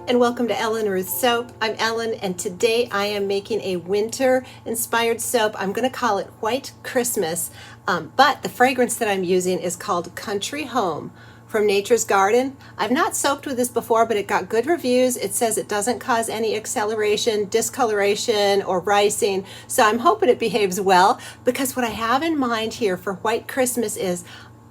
And welcome to Ellen Ruth Soap. I'm Ellen, and today I am making a winter inspired soap. I'm going to call it White Christmas, but the fragrance that I'm using is called Country Home from Nature's Garden. I've not soaped with this before, but it got good reviews. It says it doesn't cause any acceleration, discoloration, or ricing, so I'm hoping it behaves well, because what I have in mind here for White Christmas is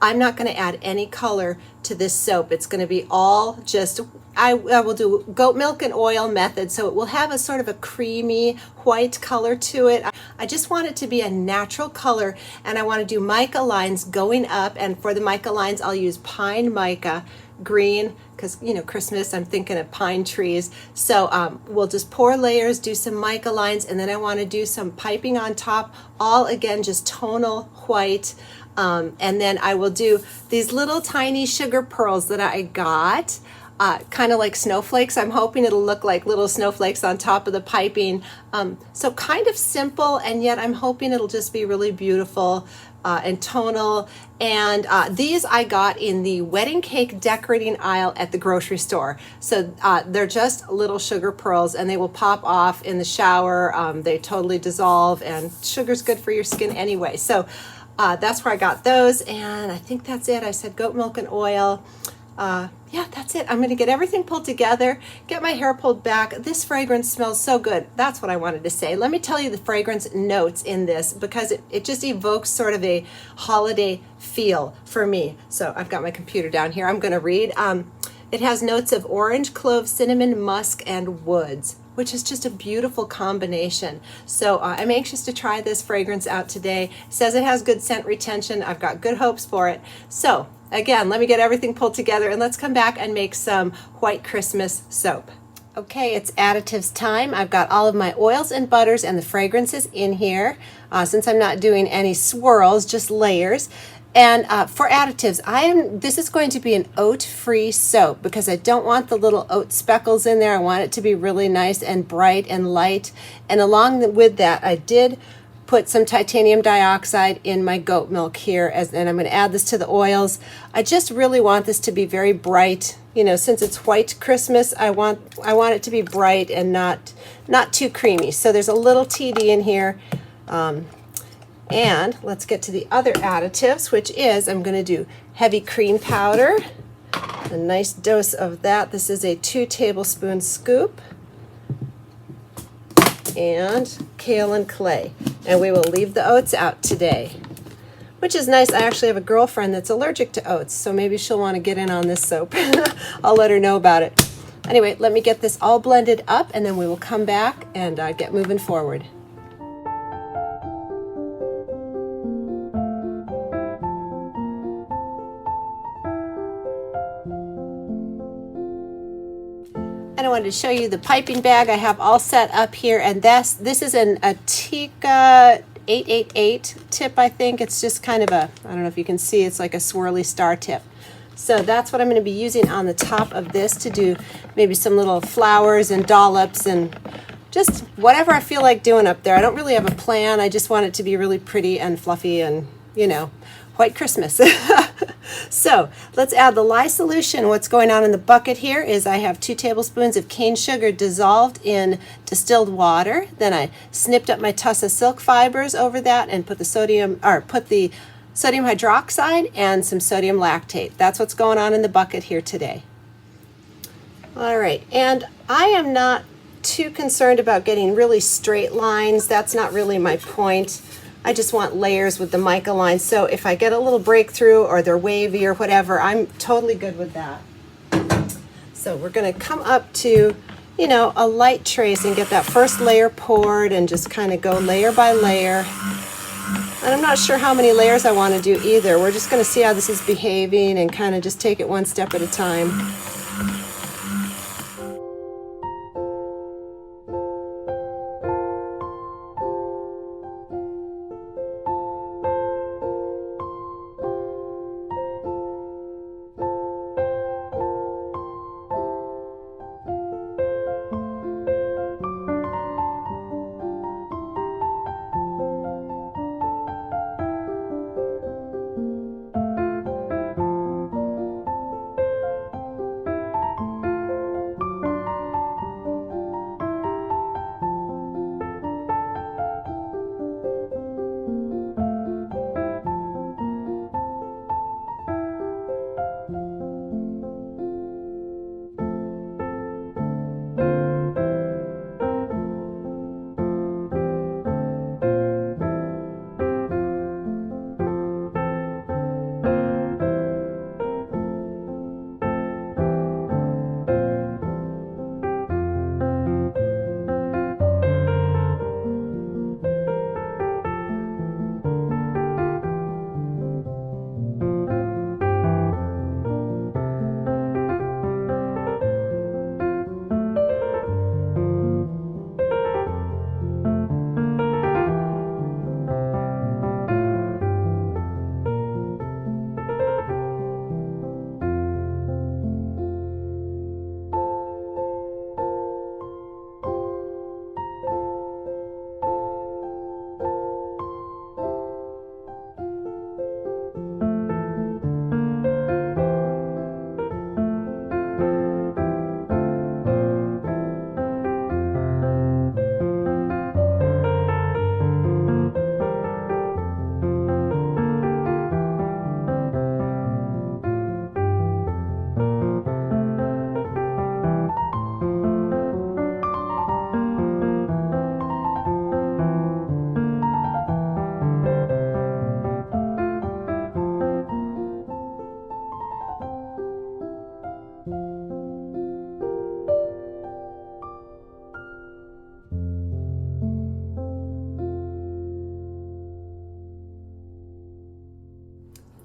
I'm not going to add any color to this soap. It's going to be all just, I will do goat milk and oil method, so it will have a sort of a creamy white color to it. I just want it to be a natural color, and I want to do mica lines going up, and for the mica lines I'll use pine mica green, because Christmas, I'm thinking of pine trees. So we'll just pour layers, do some mica lines, and then I want to do some piping on top, all again just tonal white. And then I will do these little tiny sugar pearls that I got, kind of like snowflakes. I'm hoping it'll look like little snowflakes on top of the piping. So kind of simple, and yet I'm hoping it'll just be really beautiful and tonal. And these I got in the wedding cake decorating aisle at the grocery store. So they're just little sugar pearls, and they will pop off in the shower. They totally dissolve, and sugar's good for your skin anyway. So that's where I got those, and I think that's it. I said goat milk and oil. Yeah, that's it. I'm going to get everything pulled together, get my hair pulled back. This fragrance smells so good. That's what I wanted to say. Let me tell you the fragrance notes in this, because it just evokes sort of a holiday feel for me. So I've got my computer down here. I'm going to read. It has notes of orange, clove, cinnamon, musk, and woods, which is just a beautiful combination. So I'm anxious to try this fragrance out today. It says it has good scent retention. I've got good hopes for it. So again, let me get everything pulled together, and let's come back and make some White Christmas soap. Okay, it's additives time. I've got all of my oils and butters and the fragrances in here. Since I'm not doing any swirls, just layers. And for additives, this is going to be an oat-free soap, because I don't want the little oat speckles in there. I want it to be really nice and bright and light. And along with that, I did put some titanium dioxide in my goat milk here, and I'm going to add this to the oils. I just really want this to be very bright. Since it's White Christmas, I want it to be bright and not too creamy. So there's a little TD in here. And let's get to the other additives, which is I'm going to do heavy cream powder, a nice dose of that. This is a 2 tablespoon scoop, and kale and clay. And we will leave the oats out today, which is nice. I actually have a girlfriend that's allergic to oats, so maybe she'll want to get in on this soap. I'll let her know about it. Anyway, let me get this all blended up, and then we will come back and get moving forward. And I wanted to show you the piping bag I have all set up here, and this is an Mica 888 tip, I think. It's just kind of I don't know if you can see, it's like a swirly star tip. So that's what I'm going to be using on the top of this to do maybe some little flowers and dollops and just whatever I feel like doing up there. I don't really have a plan. I just want it to be really pretty and fluffy and, White Christmas. So let's add the lye solution. What's going on in the bucket here is I have 2 tablespoons of cane sugar dissolved in distilled water. Then I snipped up my tussa silk fibers over that and put the sodium hydroxide and some sodium lactate. That's what's going on in the bucket here today. All right, and I am not too concerned about getting really straight lines. That's not really my point. I just want layers with the mica lines. So if I get a little breakthrough or they're wavy or whatever, I'm totally good with that. So we're going to come up to, a light trace and get that first layer poured and just kind of go layer by layer. And I'm not sure how many layers I want to do either. We're just going to see how this is behaving and kind of just take it one step at a time.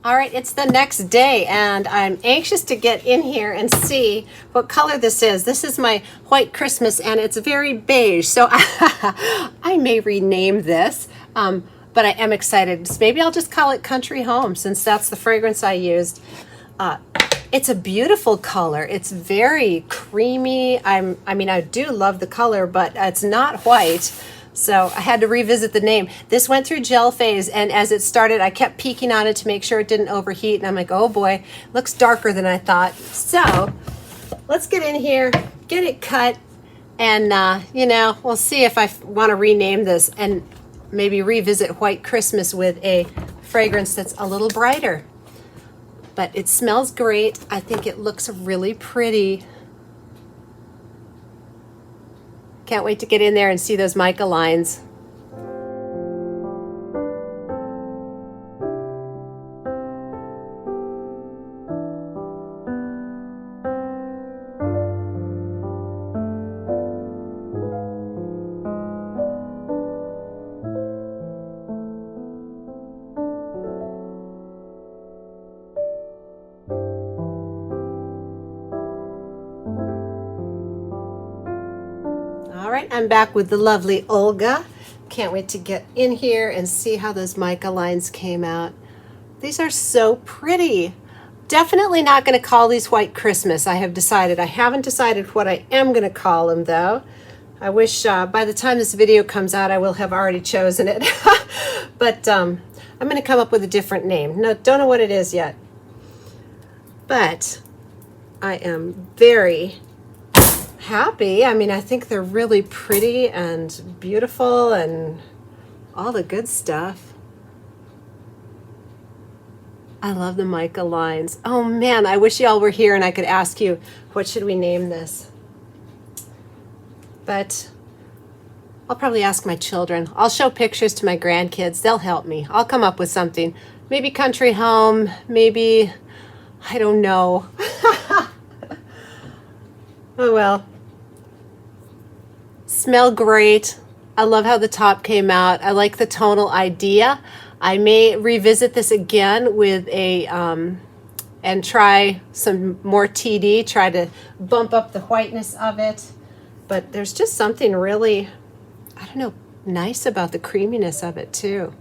All right, it's the next day and I'm anxious to get in here and see what color this is. This is my White Christmas and it's very beige, so I may rename this, but I am excited. Maybe I'll just call it Country Home since that's the fragrance I used. It's a beautiful color. It's very creamy. I mean, I do love the color, but it's not white. So I had to revisit the name. This went through gel phase, and as it started, I kept peeking on it to make sure it didn't overheat, and I'm like, oh boy, looks darker than I thought. So let's get in here, get it cut, and you know, we'll see if I want to rename this and maybe revisit White Christmas with a fragrance that's a little brighter. But it smells great. I think it looks really pretty. Can't wait to get in there and see those mica lines. All right, I'm back with the lovely Olga. Can't wait to get in here and see how those mica lines came out. These are so pretty. Definitely not going to call these White Christmas. I have decided. I haven't decided what I am going to call them though. I wish by the time this video comes out I will have already chosen it. But I'm going to come up with a different name. No, don't know what it is yet. But I am very happy. I mean, I think they're really pretty and beautiful and all the good stuff. I love the mica lines. Oh man, I wish y'all were here and I could ask you, what should we name this? But I'll probably ask my children. I'll show pictures to my grandkids. They'll help me. I'll come up with something. Maybe Country Home, maybe, I don't know. Oh well. Smell great. I love how the top came out. I like the tonal idea. I may revisit this again with a and try some more TD, try to bump up the whiteness of it. But there's just something really, I don't know, nice about the creaminess of it too.